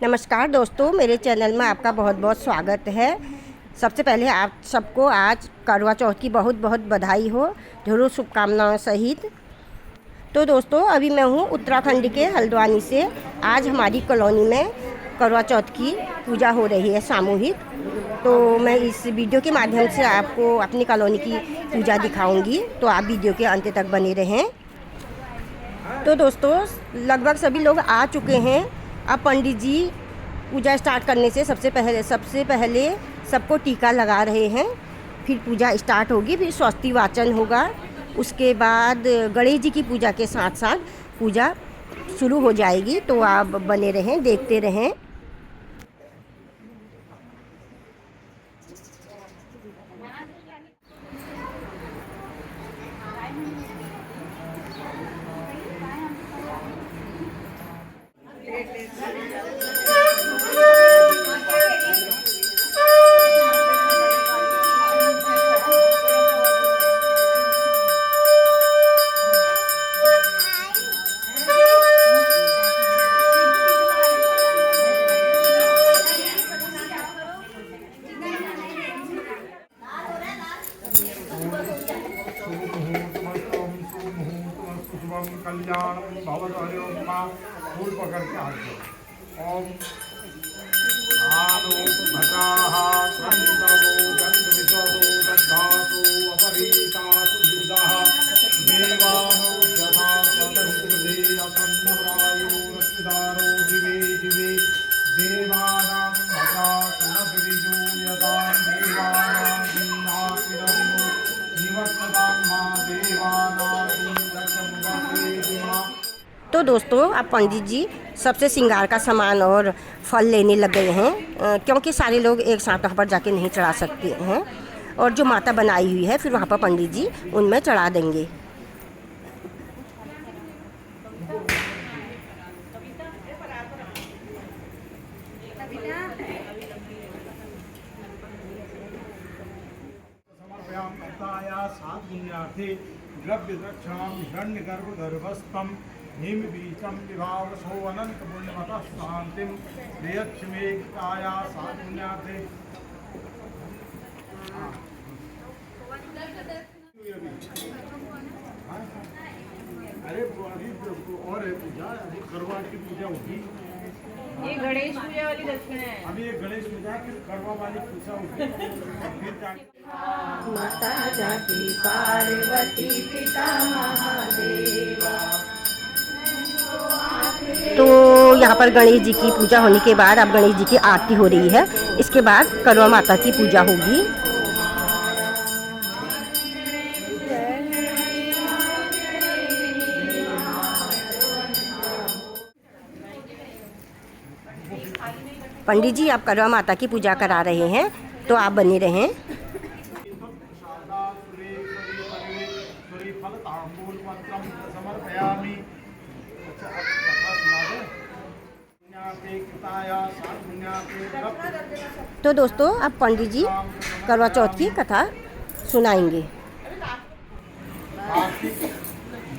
नमस्कार दोस्तों, मेरे चैनल में आपका बहुत बहुत स्वागत है। सबसे पहले आप सबको आज करवा चौथ की बहुत बहुत बधाई हो, ढेरों शुभकामनाओं सहित। तो दोस्तों, अभी मैं हूँ उत्तराखंड के हल्द्वानी से। आज हमारी कॉलोनी में करवा चौथ की पूजा हो रही है सामूहिक। तो मैं इस वीडियो के माध्यम से आपको अपनी कॉलोनी की पूजा दिखाऊंगी, तो आप वीडियो के अंत तक बने रहें। तो दोस्तों, लगभग सभी लोग आ चुके हैं। अब पंडित जी पूजा स्टार्ट करने से सबसे पहले सबको टीका लगा रहे हैं। फिर पूजा स्टार्ट होगी, फिर स्वस्ति वाचन होगा। उसके बाद गणेश जी की पूजा के साथ साथ पूजा शुरू हो जाएगी। तो आप बने रहें, देखते रहें। कल्याण भवत हरिओम का फूल पकड़ के हाथ दो। ओम आनो भटाहा संतवो गंधविषदो दधातु अपरीतासु विदाः देवानो जथा सदस्कृते अपन्नवायो रश्मिदारो दिवे दिवे देवानां भटा कुलगिरिजो यदां देवानां दीनातिरन्नो निवर्ततां मा देवानां तो दोस्तों, अब पंडित जी सबसे श्रृंगार का सामान और फल लेने लग गए हैं, क्योंकि सारे लोग एक साथ वहाँ पर जाके नहीं चढ़ा सकते हैं। और जो माता बनाई हुई है फिर वहाँ पर पंडित जी उनमें चढ़ा देंगे। द्रव्य द्रक्षाम हिरण्य गर्भगर्भस्थम हिम बीचम विभावसो अनंत पुण्यमतः शांतिम प्रियक्षमेकाया साधुन्याथे। अरे और है पूजा, अभी करवा की पूजा होगी। ये गणेश पूजा वाली दक्षिणा है। अभी ये गणेश पूजा की करवा वाली पूजा होगी। माता जाति पार्वती पिता महादेवा। तो यहाँ पर गणेश जी की पूजा होने के बाद अब गणेश जी की आरती हो रही है। इसके बाद करवा माता की पूजा होगी। पंडित जी आप करवा माता की पूजा करा रहे हैं, तो आप बने रहें। तो दोस्तों, अब पंडित जी करवा चौथ की कथा सुनाएंगे। कार्तिक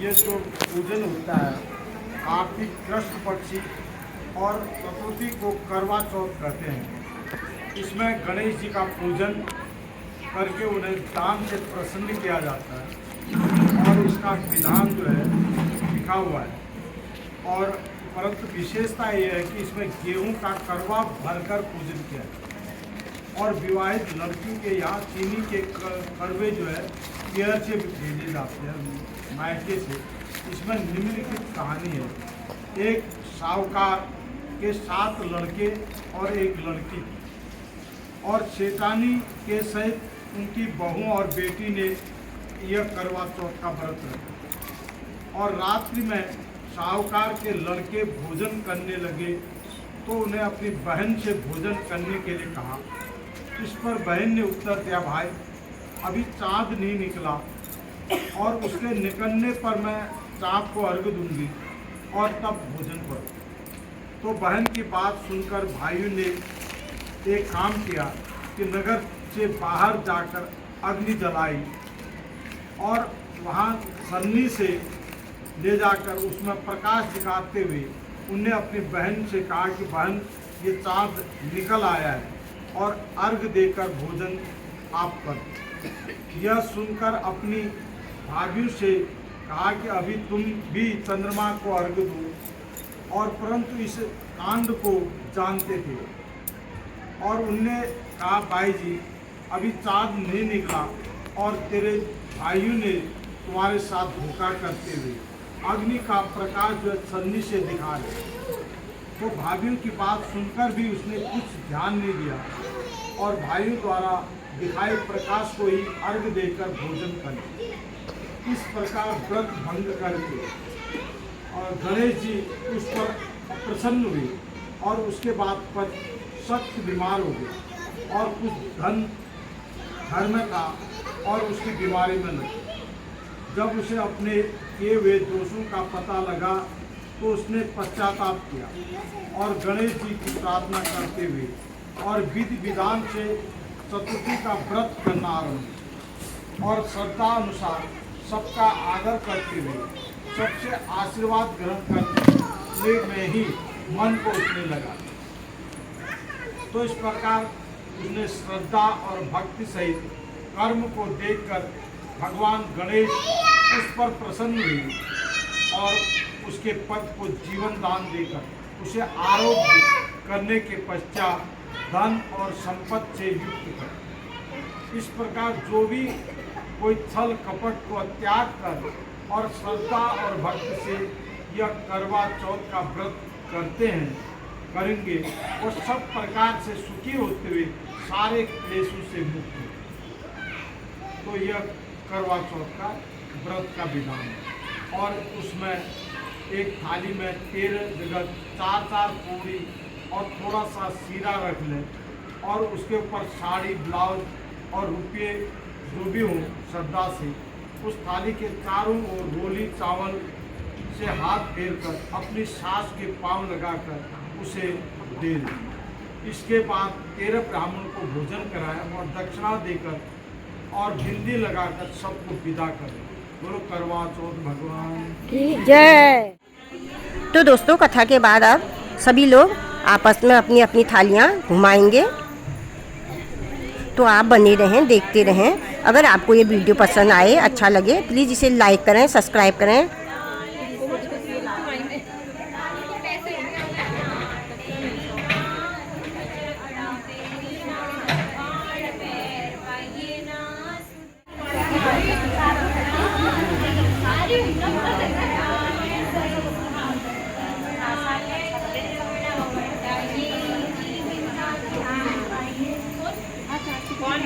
ये जो पूजन होता है, कार्तिक कृष्ण पक्षी और चतुर्थी को करवा चौथ कहते हैं। इसमें गणेश जी का पूजन करके उन्हें दान से प्रसन्न किया जाता है और इसका विधान जो है लिखा हुआ है। और परंतु विशेषता ये है कि इसमें गेहूं का करवा भरकर पूजन किया है। और विवाहित लड़की के यहाँ चीनी के करवे जो है केयर से भेजे जाते हैं मायके से। इसमें निम्नलिखित कहानी है। एक साहूकार के 7 लड़के और एक लड़की और सेठानी के सहित उनकी बहू और बेटी ने यह करवा चौथ का व्रत रखा। और रात्रि में साहूकार के लड़के भोजन करने लगे तो उन्हें अपनी बहन से भोजन करने के लिए कहा। इस पर बहन ने उत्तर दिया, भाई अभी चाँद नहीं निकला और उसके निकलने पर मैं चाँद को अर्घ दूंगी और तब भोजन करूँ। तो बहन की बात सुनकर भाइयों ने एक काम किया कि नगर से बाहर जाकर अग्नि जलाई और वहाँ सन्नी से ले जाकर उसमें प्रकाश दिखाते हुए उनने अपनी बहन से कहा कि बहन ये चाँद निकल आया है और अर्घ देकर भोजन आप कर। यह सुनकर अपनी भाभियों से कहा कि अभी तुम भी चंद्रमा को अर्घ दो, और परंतु इस कांड को जानते थे और उनने कहा भाई जी अभी चाँद नहीं निकला और तेरे भाइयों ने तुम्हारे साथ धोखा करते हुए अग्नि का प्रकाश जो छन्नी से दिखा रहे। तो भाइयों की बात सुनकर भी उसने कुछ ध्यान नहीं दिया और भाइयों द्वारा दिखाए प्रकाश को ही अर्घ देकर भोजन कर। इस प्रकार व्रत भंग करके और गणेश जी उस पर प्रसन्न हुए और उसके बाद पर सख्त बीमार हो गया और कुछ धन घर में था और उसकी बीमारी में लगी। जब उसे अपने किए हुए दोषों का पता लगा तो उसने पश्चाताप किया और गणेश जी की प्रार्थना करते हुए और विधि विधान से चतुर्थी का व्रत करना आरंभ किया और श्रद्धा अनुसार सबका आदर करते हुए सबसे आशीर्वाद ग्रहण करने में ही मन को उसने लगा। तो इस प्रकार उसने श्रद्धा और भक्ति सहित कर्म को देखकर भगवान गणेश उस पर प्रसन्न हुए और उसके पद को जीवन दान देकर उसे आरोग्य करने के पश्चात धन और संपत्ति से युक्त कर। इस प्रकार जो भी कोई छल कपट को त्याग कर और श्रद्धा और भक्ति से यह करवा चौथ का व्रत करते हैं करेंगे वो सब प्रकार से सुखी होते हुए सारे क्लेशों से मुक्त होंगे। तो यह करवा चौथ का व्रत का विधान है और उसमें एक थाली में 13 जगह 4 पूरी और थोड़ा सा सीरा रख लें और उसके ऊपर साड़ी ब्लाउज और रुपये जो भी हों श्रद्धा से उस थाली के चारों ओर गोली चावल से हाथ फेर कर अपनी सास के पांव लगाकर उसे दे दें। इसके बाद 13 ब्राह्मण को भोजन कराएं और दक्षिणा देकर और बिंदी लगाकर सबको विदा करें। बोलो करवा चौथ भगवान की जय। तो दोस्तों कथा के बाद अब सभी लोग आपस में अपनी अपनी थालियाँ घुमाएंगे, तो आप बने रहें, देखते रहें। अगर आपको ये वीडियो पसंद आए, अच्छा लगे, प्लीज़ इसे लाइक करें, सब्सक्राइब करें। कौन